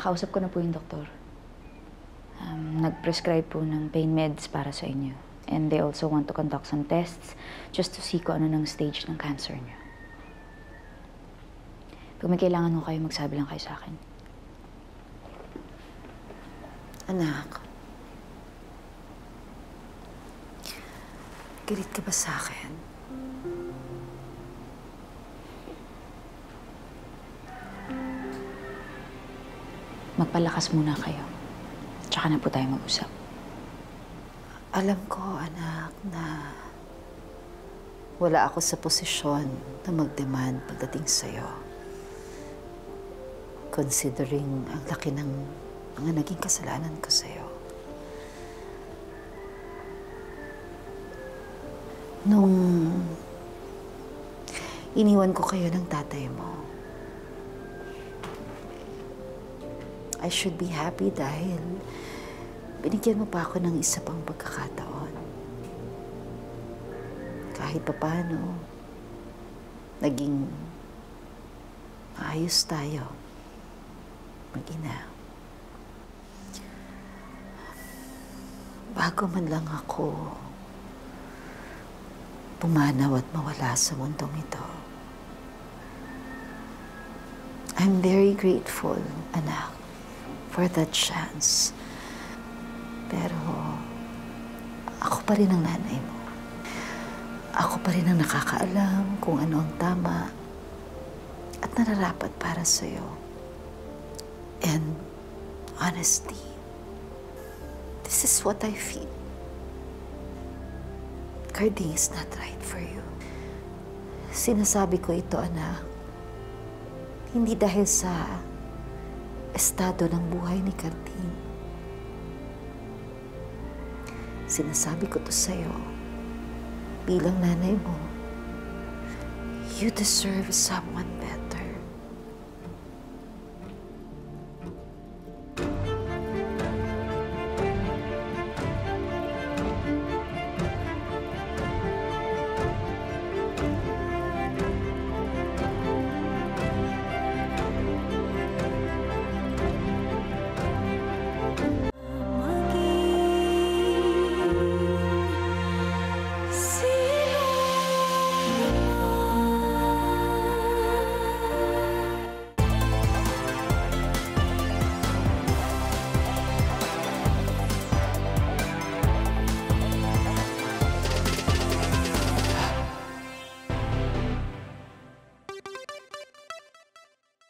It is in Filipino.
Nakausap ko na po yung doktor. Nag-prescribe po ng pain meds para sa inyo. And they also want to conduct some tests just to see kung ano ng stage ng cancer niyo. Kung may kailangan mo kayo, magsabi lang kayo sa akin. Anak, galit ka ba sa akin? Magpalakas muna kayo. Tsaka na po tayo mag-usap. Alam ko, anak, na wala ako sa posisyon na mag-demand pagdating sa'yo. Considering ang laki ng mga naging kasalanan ko sa'yo. Nung iniwan ko kayo ng tatay mo, I should be happy dahil binigyan mo pa ako ng isa pang pagkakataon. Kahit papaano, naging maayos tayo mag-ina. Bago man lang ako pumanaw at mawala sa mundong ito, I'm very grateful, anak, for that chance. Pero ako pa rin ang nanay mo. Ako pa rin ang nakakaalam kung ano ang tama at nararapat para sa'yo. And honestly, this is what I feel. Carding is not right for you. Sinasabi ko ito, anak, hindi dahil sa estado ng buhay ni Carding. Sinasabi ko to sa'yo bilang nanay mo. You deserve someone